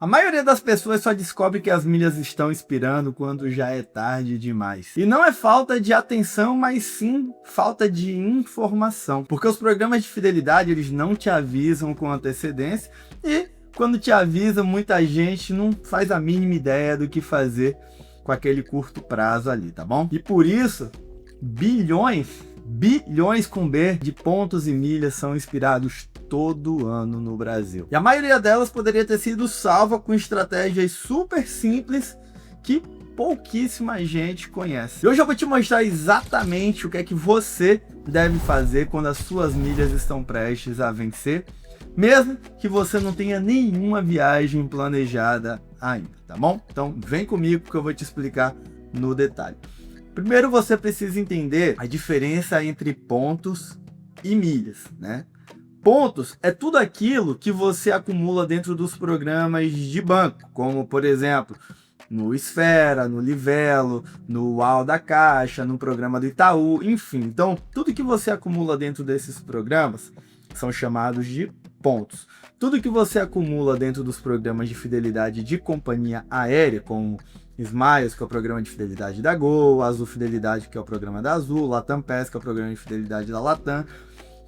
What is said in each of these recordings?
A maioria das pessoas só descobre que as milhas estão expirando quando já é tarde demais. E não é falta de atenção, mas sim falta de informação. Porque os programas de fidelidade, eles não te avisam com antecedência e quando te avisam, muita gente não faz a mínima ideia do que fazer com aquele curto prazo ali, tá bom? E por isso, bilhões com B de pontos e milhas são expirados todo ano no Brasil. E a maioria delas poderia ter sido salva com estratégias super simples que pouquíssima gente conhece. E hoje eu vou te mostrar exatamente o que é que você deve fazer quando as suas milhas estão prestes a vencer, mesmo que você não tenha nenhuma viagem planejada ainda, tá bom? Então vem comigo que eu vou te explicar no detalhe. Primeiro você precisa entender a diferença entre pontos e milhas, né? Pontos é tudo aquilo que você acumula dentro dos programas de banco, como por exemplo, no Esfera, no Livelo, no UAU da Caixa, no programa do Itaú, enfim. Então, tudo que você acumula dentro desses programas são chamados de pontos. Tudo que você acumula dentro dos programas de fidelidade de companhia aérea, como Smiles, que é o programa de fidelidade da Gol, Azul Fidelidade, que é o programa da Azul, Latam PES, que é o programa de fidelidade da Latam,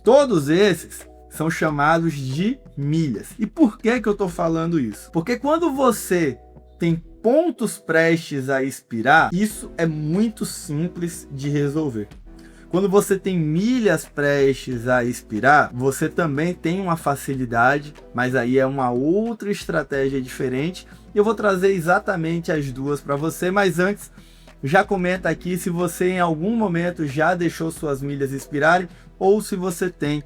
todos esses são chamados de milhas. E por que eu estou falando isso? Porque quando você tem pontos prestes a expirar, isso é muito simples de resolver. Quando você tem milhas prestes a expirar, você também tem uma facilidade, mas aí é uma outra estratégia diferente. Eu vou trazer exatamente as duas para você, mas antes, já comenta aqui se você em algum momento já deixou suas milhas expirarem ou se você tem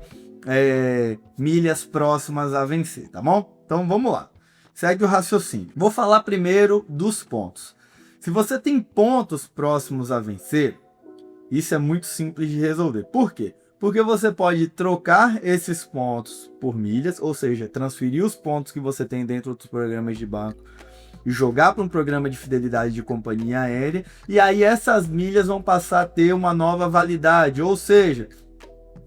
milhas próximas a vencer, tá bom? Então vamos lá, segue o raciocínio. Vou falar primeiro dos pontos. Se você tem pontos próximos a vencer, isso é muito simples de resolver. Por quê? Porque você pode trocar esses pontos por milhas, ou seja, transferir os pontos que você tem dentro dos programas de banco e jogar para um programa de fidelidade de companhia aérea, e aí essas milhas vão passar a ter uma nova validade, ou seja,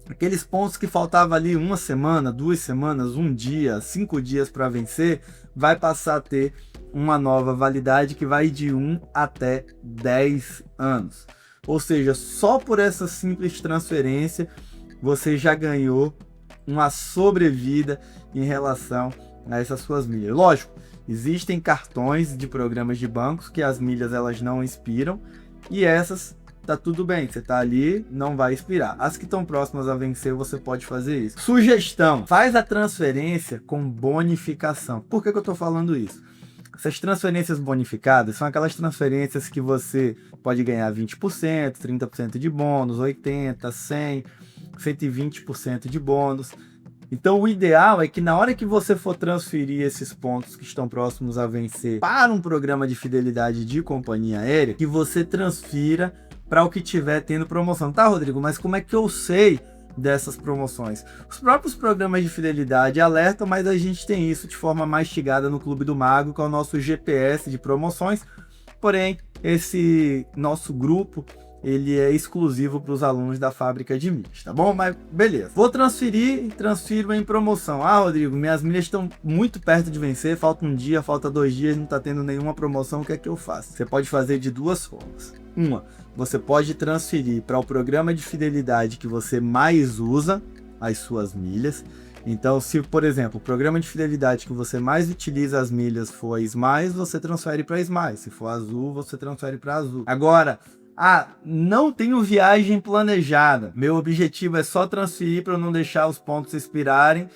aqueles pontos que faltava ali uma semana, 2 semanas, 1 dia, 5 dias para vencer, vai passar a ter uma nova validade que vai de 1 até 10 anos. Ou seja, só por essa simples transferência, você já ganhou uma sobrevida em relação a essas suas milhas. Lógico, existem cartões de programas de bancos que as milhas elas não expiram e essas tá tudo bem, você tá ali, não vai expirar. As que estão próximas a vencer, você pode fazer isso. Sugestão, faz a transferência com bonificação. Por que eu tô falando isso? Essas transferências bonificadas são aquelas transferências que você pode ganhar 20%, 30% de bônus, 80%, 100%, 120% de bônus. Então o ideal é que na hora que você for transferir esses pontos que estão próximos a vencer para um programa de fidelidade de companhia aérea, que você transfira para o que tiver tendo promoção. Tá, Rodrigo, mas como é que eu sei dessas promoções? Os próprios programas de fidelidade alertam, mas a gente tem isso de forma mastigada no Clube do Mago, que é o nosso GPS de promoções. Porém, esse nosso grupo, ele é exclusivo para os alunos da fábrica de milhas, tá bom? Mas beleza. Vou transfiro em promoção. Ah, Rodrigo, minhas milhas estão muito perto de vencer, falta 1 dia, falta 2 dias, não está tendo nenhuma promoção, o que é que eu faço? Você pode fazer de 2 formas. Uma, você pode transferir para o programa de fidelidade que você mais usa as suas milhas. Então, se, por exemplo, o programa de fidelidade que você mais utiliza as milhas for a Smiles, você transfere para Smiles. Se for Azul, você transfere para Azul. Agora, não tenho viagem planejada. Meu objetivo é só transferir para não deixar os pontos expirarem.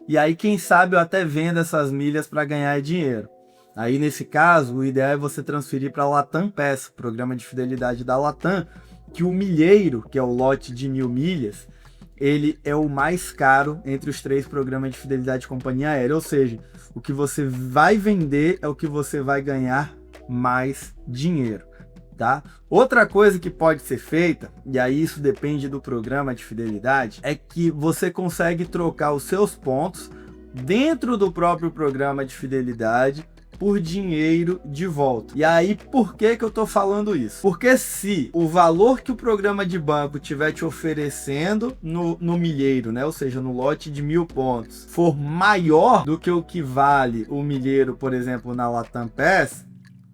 E aí, quem sabe, eu até vendo essas milhas para ganhar dinheiro. Aí, nesse caso, o ideal é você transferir para a Latam PES, programa de fidelidade da Latam, que o milheiro, que é o lote de 1000 milhas, ele é o mais caro entre os 3 programas de fidelidade de companhia aérea. Ou seja, o que você vai vender é o que você vai ganhar mais dinheiro. Tá? Outra coisa que pode ser feita, e aí isso depende do programa de fidelidade, é que você consegue trocar os seus pontos dentro do próprio programa de fidelidade por dinheiro de volta. E aí, por que eu tô falando isso? Porque se o valor que o programa de banco tiver te oferecendo no milheiro, né? Ou seja, no lote de 1.000 pontos, for maior do que o que vale o milheiro, por exemplo, na Latam Pass,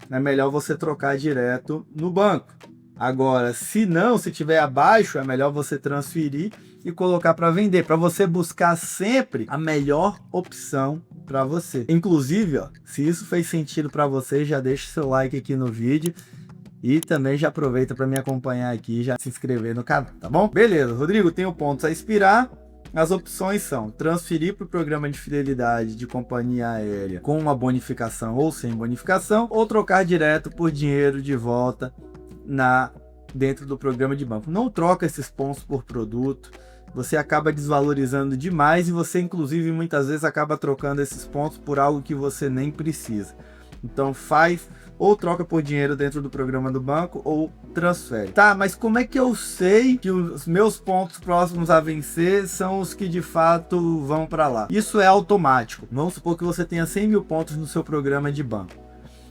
é melhor você trocar direto no banco. Agora, se não, se tiver abaixo, é melhor você transferir e colocar para vender, para você buscar sempre a melhor opção para você. Inclusive, ó, se isso fez sentido para você, já deixa seu like aqui no vídeo e também já aproveita para me acompanhar aqui e já se inscrever no canal, tá bom? Beleza, Rodrigo, tenho pontos a expirar. As opções são transferir para o programa de fidelidade de companhia aérea com uma bonificação ou sem bonificação, ou trocar direto por dinheiro de volta dentro do programa de banco. Não troca esses pontos por produto, você acaba desvalorizando demais e você inclusive muitas vezes acaba trocando esses pontos por algo que você nem precisa. Então faz ou troca por dinheiro dentro do programa do banco ou transfere. Tá, mas como é que eu sei que os meus pontos próximos a vencer são os que de fato vão para lá? Isso é automático. Vamos supor que você tenha 100 mil pontos no seu programa de banco.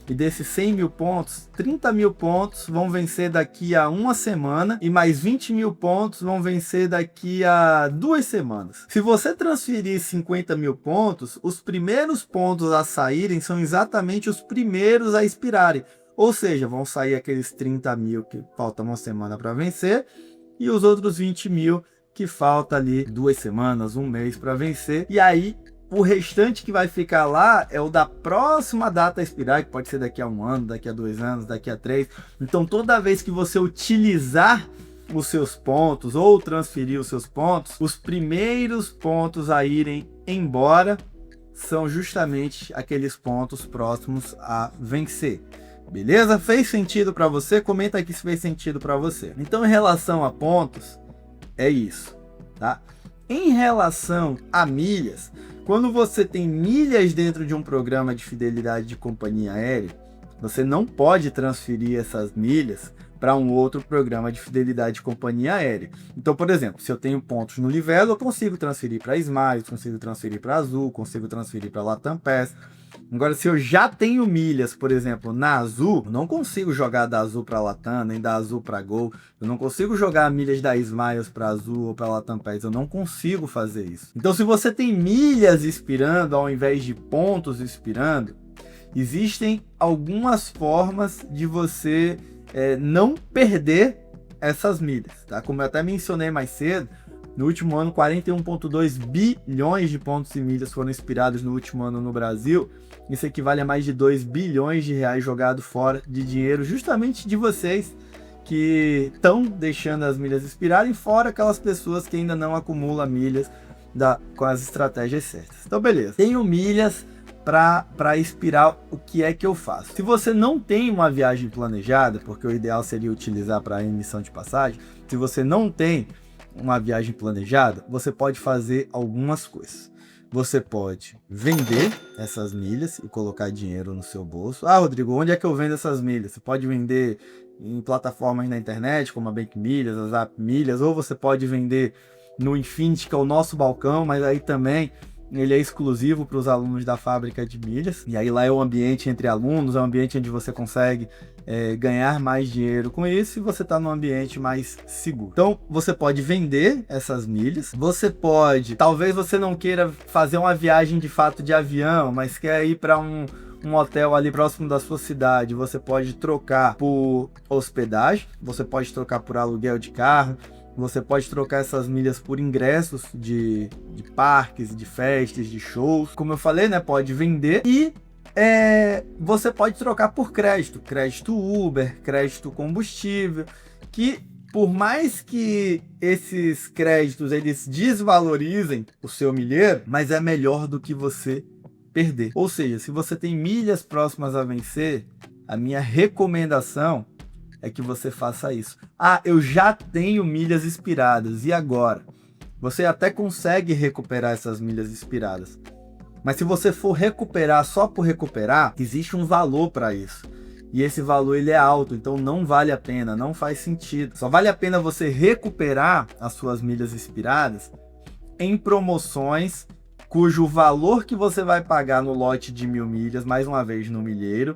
E desses 100 mil pontos, 30 mil pontos vão vencer daqui a uma semana e mais 20 mil pontos vão vencer daqui a 2 semanas. Se você transferir 50 mil pontos, os primeiros pontos a saírem são exatamente os primeiros a expirarem. Ou seja, vão sair aqueles 30 mil que faltam uma semana para vencer e os outros 20 mil que falta ali 2 semanas, um mês para vencer. E aí o restante que vai ficar lá é o da próxima data a expirar, que pode ser daqui a 1 ano, daqui a 2 anos, daqui a 3. Então toda vez que você utilizar os seus pontos ou transferir os seus pontos, os primeiros pontos a irem embora são justamente aqueles pontos próximos a vencer. Beleza? Fez sentido para você? Comenta aqui se fez sentido para você. Então, em relação a pontos, é isso, tá? Em relação a milhas, quando você tem milhas dentro de um programa de fidelidade de companhia aérea, você não pode transferir essas milhas para um outro programa de fidelidade de companhia aérea. Então, por exemplo, se eu tenho pontos no Livelo, eu consigo transferir para Smiles, consigo transferir para Azul, consigo transferir para Latam Pass. Agora, se eu já tenho milhas, por exemplo, na Azul, eu não consigo jogar da Azul para Latam, nem da Azul para Gol. Eu não consigo jogar milhas da Smiles para Azul ou para Latam Pass. Eu não consigo fazer isso. Então, se você tem milhas expirando ao invés de pontos expirando, existem algumas formas de você não perder essas milhas, tá? Como eu até mencionei mais cedo, no último ano, 41,2 bilhões de pontos e milhas foram expirados no último ano no Brasil. Isso equivale a mais de 2 bilhões de reais jogados fora de dinheiro, justamente de vocês que estão deixando as milhas expirarem, fora aquelas pessoas que ainda não acumulam milhas com as estratégias certas. Então, beleza. Tenho milhas para expirar, o que é que eu faço? Se você não tem uma viagem planejada, porque o ideal seria utilizar para emissão de passagem, se você não tem uma viagem planejada, você pode fazer algumas coisas. Você pode vender essas milhas e colocar dinheiro no seu bolso. Ah, Rodrigo, onde é que eu vendo essas milhas? Você pode vender em plataformas na internet, como a Bank Milhas, a Zap Milhas, ou você pode vender no Infinity, que é o nosso balcão, mas aí também ele é exclusivo para os alunos da fábrica de milhas. E aí lá é um ambiente entre alunos, é um ambiente onde você consegue ganhar mais dinheiro com isso e você está num ambiente mais seguro. Então você pode vender essas milhas, você pode, talvez você não queira fazer uma viagem de fato de avião, mas quer ir para um hotel ali próximo da sua cidade, você pode trocar por hospedagem, você pode trocar por aluguel de carro, você pode trocar essas milhas por ingressos de parques, de festas, de shows. Como eu falei, né? Pode vender e você pode trocar por crédito. Crédito Uber, crédito combustível, que por mais que esses créditos eles desvalorizem o seu milheiro, mas é melhor do que você perder. Ou seja, se você tem milhas próximas a vencer, a minha recomendação é que você faça isso. Ah, eu já tenho milhas expiradas, e agora? Você até consegue recuperar essas milhas expiradas. Mas se você for recuperar só por recuperar, existe um valor para isso. E esse valor ele é alto, então não vale a pena, não faz sentido. Só vale a pena você recuperar as suas milhas expiradas em promoções cujo valor que você vai pagar no lote de 1.000 milhas, mais uma vez no milheiro,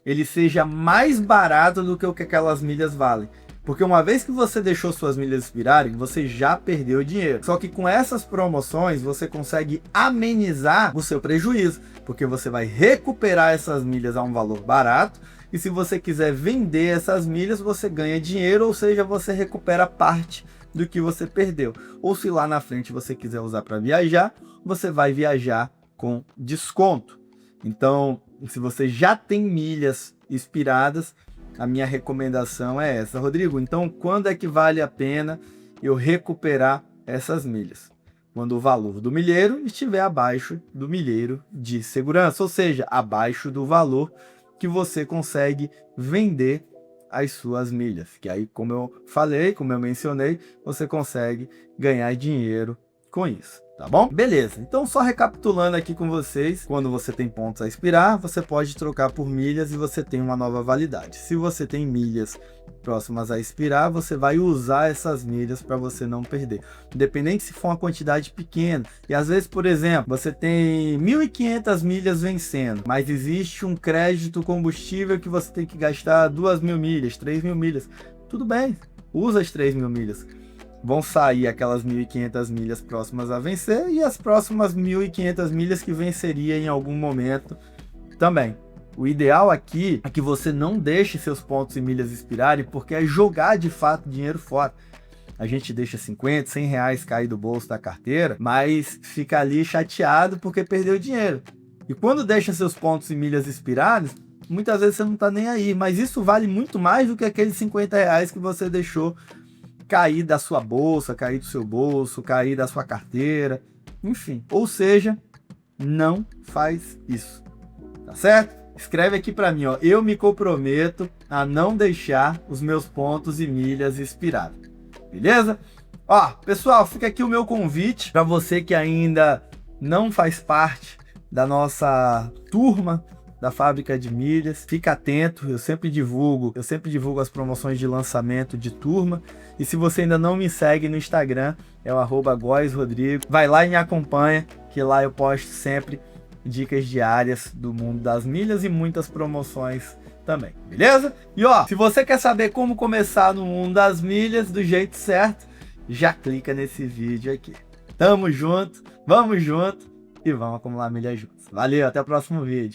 ele seja mais barato do que o que aquelas milhas valem. Porque uma vez que você deixou suas milhas expirarem, você já perdeu dinheiro. Só que com essas promoções, você consegue amenizar o seu prejuízo, porque você vai recuperar essas milhas a um valor barato, e se você quiser vender essas milhas, você ganha dinheiro, ou seja, você recupera parte do que você perdeu. Ou se lá na frente você quiser usar para viajar, você vai viajar com desconto. Então, se você já tem milhas expiradas, a minha recomendação é essa. Rodrigo, então quando é que vale a pena eu recuperar essas milhas? Quando o valor do milheiro estiver abaixo do milheiro de segurança, ou seja, abaixo do valor que você consegue vender as suas milhas. Que aí, como eu falei, como eu mencionei, você consegue ganhar dinheiro com isso. Tá bom? Beleza, então só recapitulando aqui com vocês, quando você tem pontos a expirar, você pode trocar por milhas e você tem uma nova validade. Se você tem milhas próximas a expirar, você vai usar essas milhas para você não perder. Independente se for uma quantidade pequena. E às vezes, por exemplo, você tem 1.500 milhas vencendo, mas existe um crédito combustível que você tem que gastar 2.000 milhas, 3.000 milhas. Tudo bem, usa as 3.000 milhas. Vão sair aquelas 1.500 milhas próximas a vencer e as próximas 1.500 milhas que venceria em algum momento também. O ideal aqui é que você não deixe seus pontos e milhas expirarem, porque é jogar de fato dinheiro fora. A gente deixa 50, 100 reais cair do bolso da carteira, mas fica ali chateado porque perdeu dinheiro. E quando deixa seus pontos e milhas expirarem, muitas vezes você não está nem aí, mas isso vale muito mais do que aqueles 50 reais que você deixou cair da sua bolsa, cair do seu bolso, cair da sua carteira, enfim. Ou seja, não faz isso, tá certo? Escreve aqui para mim, ó, eu me comprometo a não deixar os meus pontos e milhas expirarem, beleza? Ó, pessoal, fica aqui o meu convite para você que ainda não faz parte da nossa turma da fábrica de milhas, fica atento, eu sempre divulgo as promoções de lançamento de turma, e se você ainda não me segue no Instagram, é o @goisrodrigo, vai lá e me acompanha, que lá eu posto sempre dicas diárias do mundo das milhas e muitas promoções também, beleza? E ó, se você quer saber como começar no mundo das milhas do jeito certo, já clica nesse vídeo aqui. Tamo junto, vamos junto e vamos acumular milhas juntos. Valeu, até o próximo vídeo.